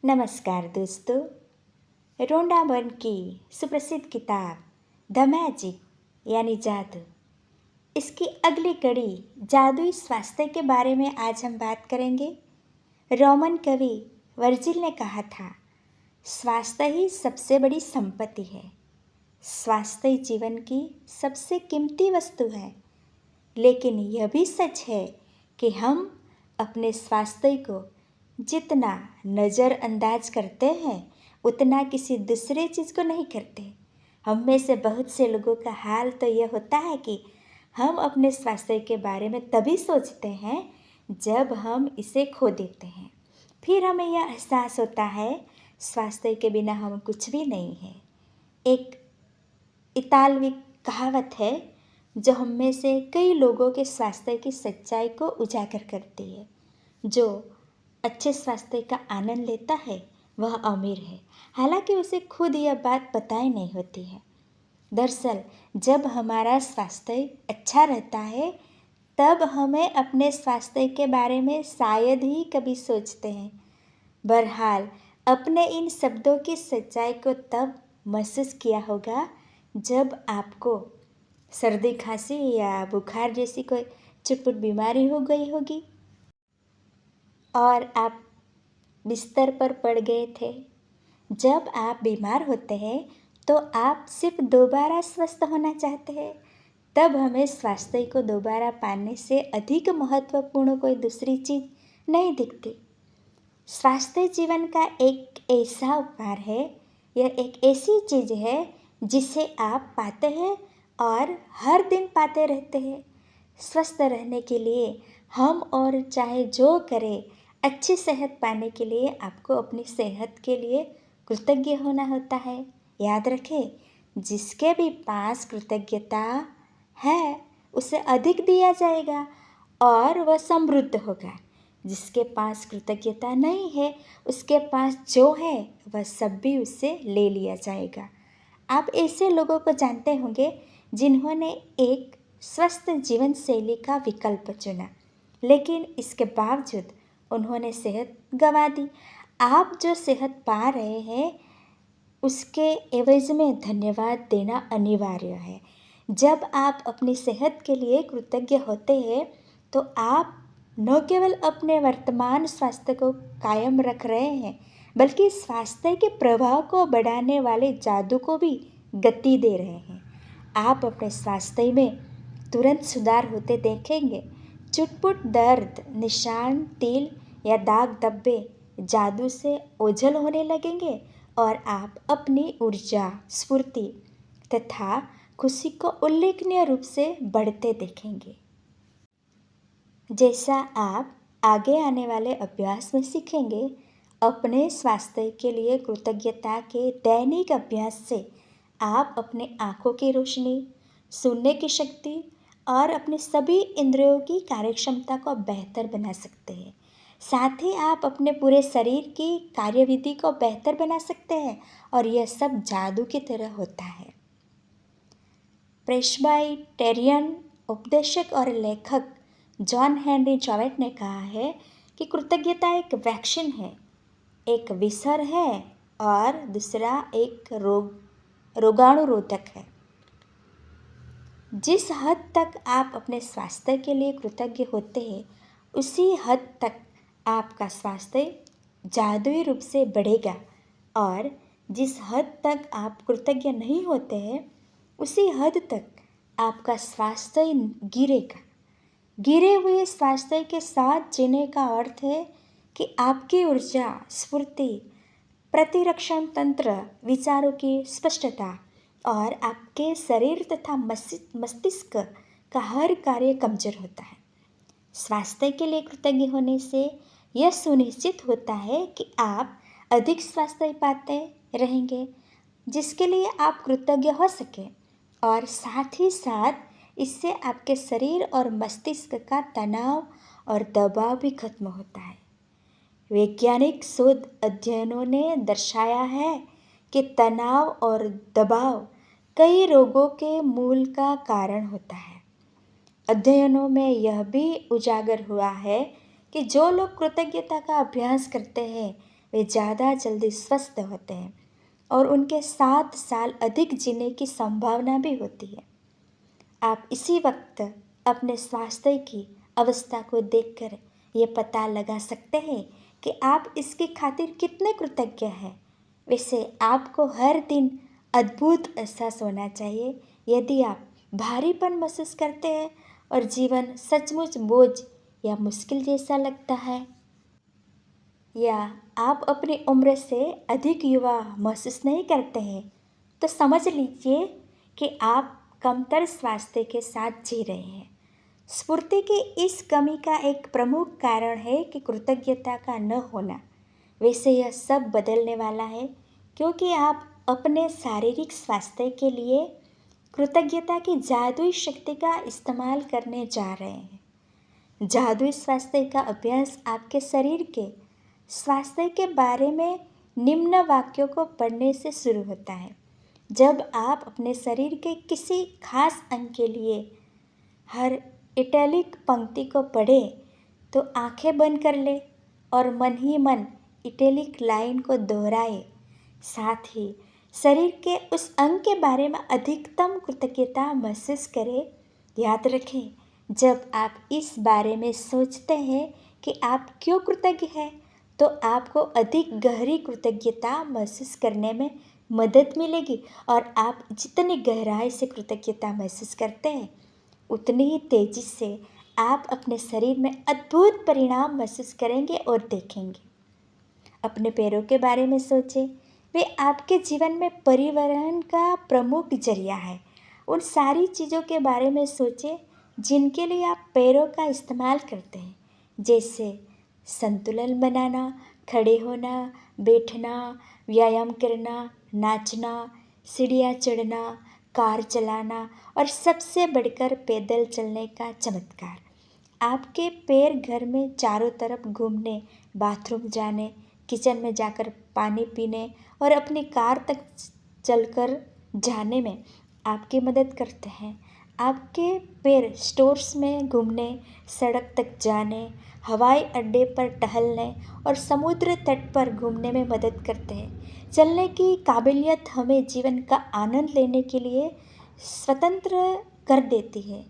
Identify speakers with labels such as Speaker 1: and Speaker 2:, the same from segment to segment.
Speaker 1: नमस्कार दोस्तों। Rhonda Byrne की सुप्रसिद्ध किताब द मैजिक यानी जादू, इसकी अगली कड़ी जादुई स्वास्थ्य के बारे में आज हम बात करेंगे। रोमन कवि वर्जिल ने कहा था, स्वास्थ्य ही सबसे बड़ी संपत्ति है। स्वास्थ्य जीवन की सबसे कीमती वस्तु है। लेकिन यह भी सच है कि हम अपने स्वास्थ्य को जितना नज़रअंदाज करते हैं उतना किसी दूसरे चीज़ को नहीं करते। हम में से बहुत से लोगों का हाल तो यह होता है कि हम अपने स्वास्थ्य के बारे में तभी सोचते हैं जब हम इसे खो देते हैं। फिर हमें यह एहसास होता है स्वास्थ्य के बिना हम कुछ भी नहीं हैं। एक इतालवी कहावत है जो हम में से कई लोगों के स्वास्थ्य की सच्चाई को उजागर करती है। जो अच्छे स्वास्थ्य का आनंद लेता है वह अमीर है, हालांकि उसे खुद यह बात पता ही नहीं होती है। दरअसल जब हमारा स्वास्थ्य अच्छा रहता है तब हमें अपने स्वास्थ्य के बारे में शायद ही कभी सोचते हैं। बहरहाल अपने इन शब्दों की सच्चाई को तब महसूस किया होगा जब आपको सर्दी खांसी या बुखार जैसी कोई चुटपुट बीमारी हो गई होगी और आप बिस्तर पर पड़ गए थे। जब आप बीमार होते हैं तो आप सिर्फ दोबारा स्वस्थ होना चाहते हैं। तब हमें स्वास्थ्य को दोबारा पाने से अधिक महत्वपूर्ण कोई दूसरी चीज़ नहीं दिखती। स्वास्थ्य जीवन का एक ऐसा उपहार है, यह एक ऐसी चीज़ है जिसे आप पाते हैं और हर दिन पाते रहते हैं। स्वस्थ रहने के लिए हम और चाहे जो करें, अच्छी सेहत पाने के लिए आपको अपनी सेहत के लिए कृतज्ञ होना होता है। याद रखें, जिसके भी पास कृतज्ञता है उसे अधिक दिया जाएगा और वह समृद्ध होगा। जिसके पास कृतज्ञता नहीं है उसके पास जो है वह सब भी उससे ले लिया जाएगा। आप ऐसे लोगों को जानते होंगे जिन्होंने एक स्वस्थ जीवन शैली का विकल्प चुना, लेकिन इसके बावजूद उन्होंने सेहत गंवा दी। आप जो सेहत पा रहे हैं उसके एवज में धन्यवाद देना अनिवार्य है। जब आप अपनी सेहत के लिए कृतज्ञ होते हैं तो आप न केवल अपने वर्तमान स्वास्थ्य को कायम रख रहे हैं बल्कि स्वास्थ्य के प्रभाव को बढ़ाने वाले जादू को भी गति दे रहे हैं। आप अपने स्वास्थ्य में तुरंत सुधार होते देखेंगे। चुटपुट दर्द, निशान, तिल या दाग धब्बे जादू से ओझल होने लगेंगे और आप अपनी ऊर्जा, स्फूर्ति तथा खुशी को उल्लेखनीय रूप से बढ़ते देखेंगे। जैसा आप आगे आने वाले अभ्यास में सीखेंगे, अपने स्वास्थ्य के लिए कृतज्ञता के दैनिक अभ्यास से आप अपने आँखों की रोशनी, सुनने की शक्ति और अपने सभी इंद्रियों की कार्यक्षमता को बेहतर बना सकते हैं। साथ ही आप अपने पूरे शरीर की कार्यविधि को बेहतर बना सकते हैं और यह सब जादू की तरह होता है। प्रेस्बाइटेरियन उपदेशक और लेखक जॉन हेनरी जॉवेट ने कहा है कि कृतज्ञता एक वैक्सीन है, एक विसर है और दूसरा एक रोगाणुरोधक है। जिस हद तक आप अपने स्वास्थ्य के लिए कृतज्ञ होते हैं उसी हद तक आपका स्वास्थ्य जादुई रूप से बढ़ेगा और जिस हद तक आप कृतज्ञ नहीं होते हैं उसी हद तक आपका स्वास्थ्य गिरेगा। गिरे हुए स्वास्थ्य के साथ जीने का अर्थ है कि आपकी ऊर्जा, स्फूर्ति, प्रतिरक्षण तंत्र, विचारों की स्पष्टता और आपके शरीर तथा मस्तिष्क का हर कार्य कमजोर होता है। स्वास्थ्य के लिए कृतज्ञ होने से यह सुनिश्चित होता है कि आप अधिक स्वास्थ्य पाते रहेंगे, जिसके लिए आप कृतज्ञ हो सकें, और साथ ही साथ इससे आपके शरीर और मस्तिष्क का तनाव और दबाव भी खत्म होता है। वैज्ञानिक शोध अध्ययनों ने दर्शाया है कि तनाव और दबाव कई रोगों के मूल का कारण होता है। अध्ययनों में यह भी उजागर हुआ है कि जो लोग कृतज्ञता का अभ्यास करते हैं वे ज़्यादा जल्दी स्वस्थ होते हैं और उनके 7 साल अधिक जीने की संभावना भी होती है। आप इसी वक्त अपने स्वास्थ्य की अवस्था को देखकर ये पता लगा सकते हैं कि आप इसकी खातिर कितने कृतज्ञ हैं। वैसे आपको हर दिन अद्भुत एहसास होना चाहिए। यदि आप भारीपन महसूस करते हैं और जीवन सचमुच बोझ या मुश्किल जैसा लगता है, या आप अपनी उम्र से अधिक युवा महसूस नहीं करते हैं, तो समझ लीजिए कि आप कमतर स्वास्थ्य के साथ जी रहे हैं। स्फूर्ति की इस कमी का एक प्रमुख कारण है कि कृतज्ञता का न होना। वैसे यह सब बदलने वाला है, क्योंकि आप अपने शारीरिक स्वास्थ्य के लिए कृतज्ञता की जादुई शक्ति का इस्तेमाल करने जा रहे हैं। जादुई स्वास्थ्य का अभ्यास आपके शरीर के स्वास्थ्य के बारे में निम्न वाक्यों को पढ़ने से शुरू होता है। जब आप अपने शरीर के किसी खास अंग के लिए हर इटैलिक पंक्ति को पढ़ें, तो आंखें बंद कर ले और मन ही मन इटैलिक लाइन को दोहराए। साथ ही शरीर के उस अंग के बारे में अधिकतम कृतज्ञता महसूस करें। याद रखें, जब आप इस बारे में सोचते हैं कि आप क्यों कृतज्ञ हैं, तो आपको अधिक गहरी कृतज्ञता महसूस करने में मदद मिलेगी और आप जितनी गहराई से कृतज्ञता महसूस करते हैं, उतनी ही तेज़ी से आप अपने शरीर में अद्भुत परिणाम महसूस करेंगे और देखेंगे। अपने पैरों के बारे में सोचें। वे आपके जीवन में परिवहन का प्रमुख जरिया है। उन सारी चीज़ों के बारे में सोचें जिनके लिए आप पैरों का इस्तेमाल करते हैं, जैसे संतुलन बनाना, खड़े होना, बैठना, व्यायाम करना, नाचना, सीढ़ियाँ चढ़ना, कार चलाना और सबसे बढ़कर पैदल चलने का चमत्कार। आपके पैर घर में चारों तरफ घूमने, बाथरूम जाने, किचन में जाकर पानी पीने और अपनी कार तक चलकर जाने में आपकी मदद करते हैं। आपके पैर स्टोर्स में घूमने, सड़क तक जाने, हवाई अड्डे पर टहलने और समुद्र तट पर घूमने में मदद करते हैं। चलने की काबिलियत हमें जीवन का आनंद लेने के लिए स्वतंत्र कर देती है।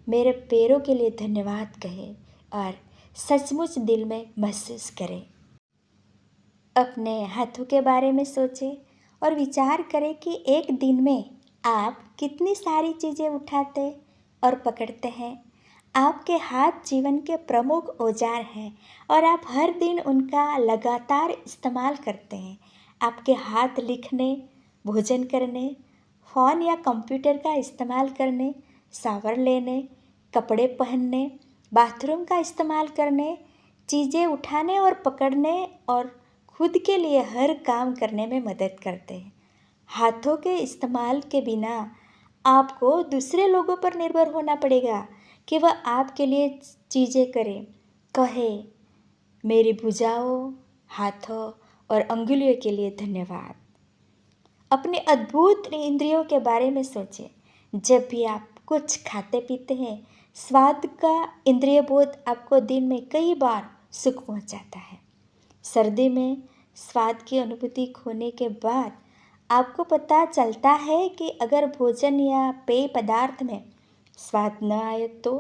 Speaker 1: मेरे पैरों के लिए धन्यवाद कहें और सचमुच दिल में महसूस करें। अपने हाथों के बारे में सोचें और विचार करें कि एक दिन में आप कितनी सारी चीज़ें उठाते और पकड़ते हैं। आपके हाथ जीवन के प्रमुख औजार हैं और आप हर दिन उनका लगातार इस्तेमाल करते हैं। आपके हाथ लिखने, भोजन करने, फ़ोन या कंप्यूटर का इस्तेमाल करने, शावर लेने, कपड़े पहनने, बाथरूम का इस्तेमाल करने, चीज़ें उठाने और पकड़ने और खुद के लिए हर काम करने में मदद करते हैं। हाथों के इस्तेमाल के बिना आपको दूसरे लोगों पर निर्भर होना पड़ेगा कि वह आपके लिए चीज़ें करें। कहें, मेरी भुजाओं, हाथों और अंगुलियों के लिए धन्यवाद। अपने अद्भुत इंद्रियों के बारे में सोचें। जब भी आप कुछ खाते पीते हैं, स्वाद का इंद्रिय बोध आपको दिन में कई बार सुख पहुंचाता है। सर्दी में स्वाद की अनुभूति खोने के बाद आपको पता चलता है कि अगर भोजन या पेय पदार्थ में स्वाद न आए तो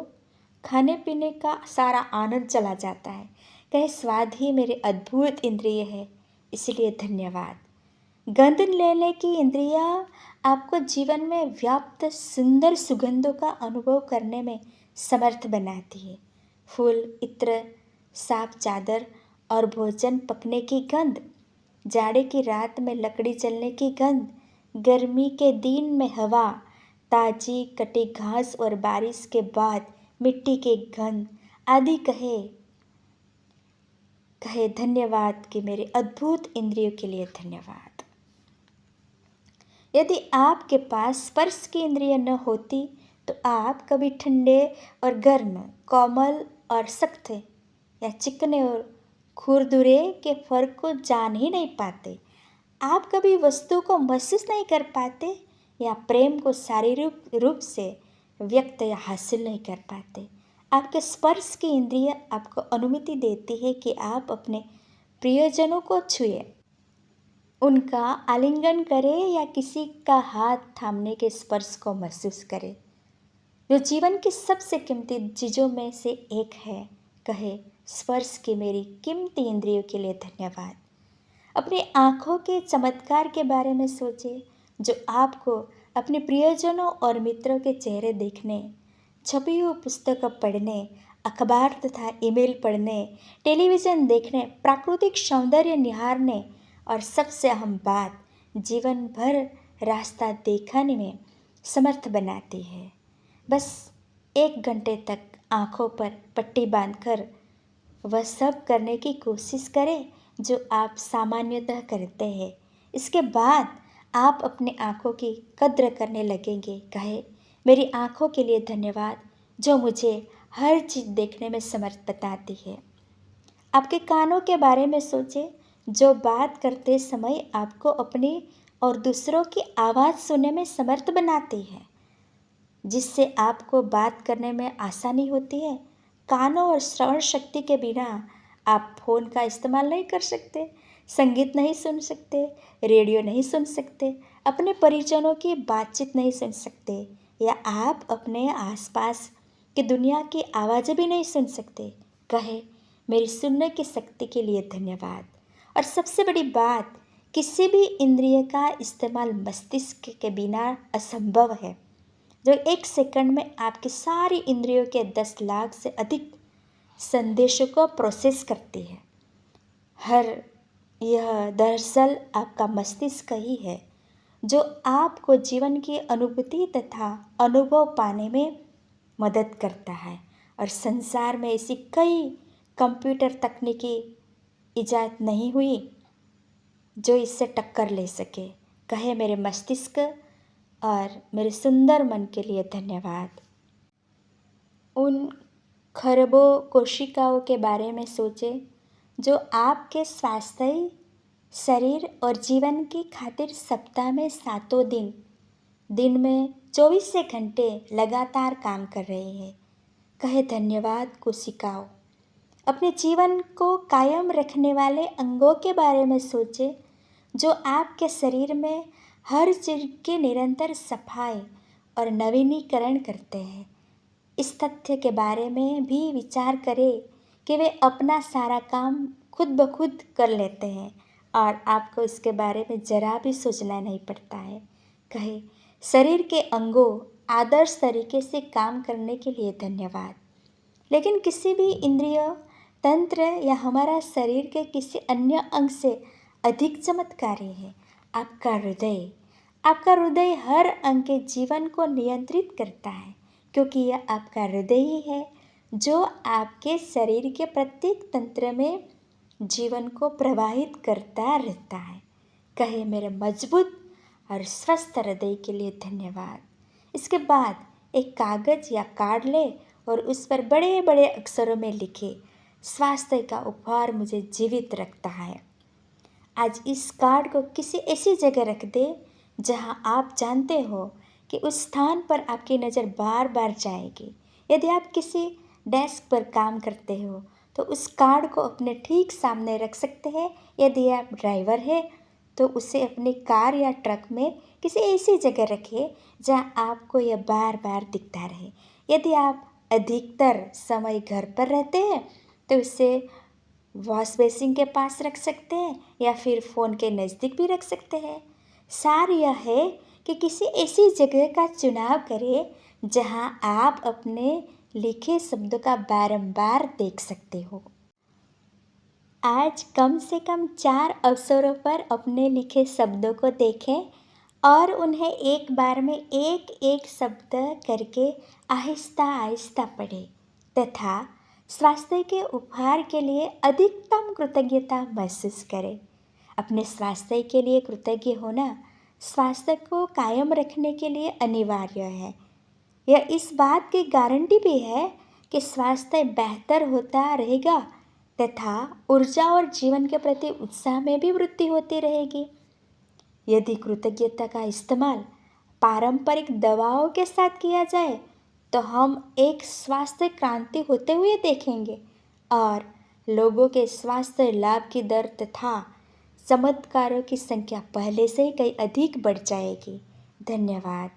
Speaker 1: खाने पीने का सारा आनंद चला जाता है। कहे, स्वाद ही मेरे अद्भुत इंद्रिय है, इसलिए धन्यवाद। गंध लेने की इंद्रिया आपको जीवन में व्याप्त सुंदर सुगंधों का अनुभव करने में समर्थ बनाती है। फूल, इत्र, साफ चादर और भोजन पकने की गंध, जाड़े की रात में लकड़ी जलने की गंध, गर्मी के दिन में हवा, ताजी कटी घास और बारिश के बाद मिट्टी की गंध आदि। कहे धन्यवाद कि मेरे अद्भुत इंद्रियों के लिए धन्यवाद। यदि आपके पास स्पर्श की इंद्रिय न होती तो आप कभी ठंडे और गर्म, कोमल और सख्त या चिकने और खुरदुरे के फर्क को जान ही नहीं पाते। आप कभी वस्तु को महसूस नहीं कर पाते या प्रेम को शारीरिक रूप से व्यक्त या हासिल नहीं कर पाते। आपके स्पर्श की इंद्रिय आपको अनुमति देती है कि आप अपने प्रियजनों को छुए, उनका आलिंगन करे या किसी का हाथ थामने के स्पर्श को महसूस करे, जो जीवन की सबसे कीमती चीज़ों में से एक है, कहे स्पर्श की मेरी कीमती इंद्रियों के लिए धन्यवाद। अपनी आँखों के चमत्कार के बारे में सोचे, जो आपको अपने प्रियजनों और मित्रों के चेहरे देखने, छपी हुई पुस्तक पढ़ने, अखबार तथा ईमेल पढ़ने, टेलीविज़न देखने, प्राकृतिक सौंदर्य निहारने और सबसे अहम बात जीवन भर रास्ता दिखाने में समर्थ बनाती है। बस 1 घंटे तक आँखों पर पट्टी बांधकर वह सब करने की कोशिश करें जो आप सामान्यतः करते हैं। इसके बाद आप अपनी आँखों की कद्र करने लगेंगे। कहे मेरी आँखों के लिए धन्यवाद जो मुझे हर चीज़ देखने में समर्थ बताती है। आपके कानों के बारे में सोचें, जो बात करते समय आपको अपनी और दूसरों की आवाज़ सुनने में समर्थ बनाती है, जिससे आपको बात करने में आसानी होती है। कानों और श्रवण शक्ति के बिना आप फ़ोन का इस्तेमाल नहीं कर सकते, संगीत नहीं सुन सकते, रेडियो नहीं सुन सकते, अपने परिजनों की बातचीत नहीं सुन सकते, या आप अपने आसपास की दुनिया की आवाज़ें भी नहीं सुन सकते। कहे मेरी सुनने की शक्ति के लिए धन्यवाद। और सबसे बड़ी बात, किसी भी इंद्रिय का इस्तेमाल मस्तिष्क के बिना असंभव है, जो 1 सेकंड में आपकी सारी इंद्रियों के 10 लाख से अधिक संदेशों को प्रोसेस करती है। यह दरअसल आपका मस्तिष्क ही है, जो आपको जीवन की अनुभूति तथा अनुभव पाने में मदद करता है। और संसार में ऐसी कई कंप्यूटर तकनीकी इजाद नहीं हुई जो इससे टक्कर ले सके। कहे मेरे मस्तिष्क और मेरे सुंदर मन के लिए धन्यवाद। उन खरबों कोशिकाओं के बारे में सोचें जो आपके स्वास्थ्य, शरीर और जीवन की खातिर सप्ताह में 7 दिन, दिन में 24 घंटे लगातार काम कर रहे हैं। कहे धन्यवाद कोशिकाओं। अपने जीवन को कायम रखने वाले अंगों के बारे में सोचें जो आपके शरीर में हर चीज़ की निरंतर सफाई और नवीनीकरण करते हैं। इस तथ्य के बारे में भी विचार करें कि वे अपना सारा काम खुद ब खुद कर लेते हैं और आपको इसके बारे में ज़रा भी सोचना नहीं पड़ता है। कहे शरीर के अंगों आदर्श तरीके से काम करने के लिए धन्यवाद। लेकिन किसी भी इंद्रिय तंत्र या हमारा शरीर के किसी अन्य अंग से अधिक चमत्कारी है आपका हृदय। आपका हृदय हर अंग के जीवन को नियंत्रित करता है, क्योंकि यह आपका हृदय ही है जो आपके शरीर के प्रत्येक तंत्र में जीवन को प्रवाहित करता रहता है। कहे मेरे मजबूत और स्वस्थ हृदय के लिए धन्यवाद। इसके बाद एक कागज़ या कार्ड ले और उस पर बड़े बड़े अक्षरों में लिखे, स्वास्थ्य का उपहार मुझे जीवित रखता है। आज इस कार्ड को किसी ऐसी जगह रख दे जहां आप जानते हो कि उस स्थान पर आपकी नज़र बार बार जाएगी। यदि आप किसी डेस्क पर काम करते हो तो उस कार्ड को अपने ठीक सामने रख सकते हैं। यदि आप ड्राइवर हैं तो उसे अपनी कार या ट्रक में किसी ऐसी जगह रखें जहां आपको यह बार बार दिखता रहे। यदि आप अधिकतर समय घर पर रहते हैं तो उसे वॉश बेसिन के पास रख सकते हैं या फिर फ़ोन के नज़दीक भी रख सकते हैं। सार यह है कि किसी ऐसी जगह का चुनाव करें जहां आप अपने लिखे शब्दों का बारंबार देख सकते हो। आज कम से कम 4 अवसरों पर अपने लिखे शब्दों को देखें और उन्हें एक बार में एक एक शब्द करके आहिस्ता आहिस्ता पढ़ें तथा स्वास्थ्य के उपहार के लिए अधिकतम कृतज्ञता महसूस करें। अपने स्वास्थ्य के लिए कृतज्ञ होना स्वास्थ्य को कायम रखने के लिए अनिवार्य है। यह इस बात की गारंटी भी है कि स्वास्थ्य बेहतर होता रहेगा तथा ऊर्जा और जीवन के प्रति उत्साह में भी वृद्धि होती रहेगी। यदि कृतज्ञता का इस्तेमाल पारंपरिक दवाओं के साथ किया जाए तो हम एक स्वास्थ्य क्रांति होते हुए देखेंगे और लोगों के स्वास्थ्य लाभ की दर तथा चमत्कारों की संख्या पहले से ही कहीं अधिक बढ़ जाएगी। धन्यवाद।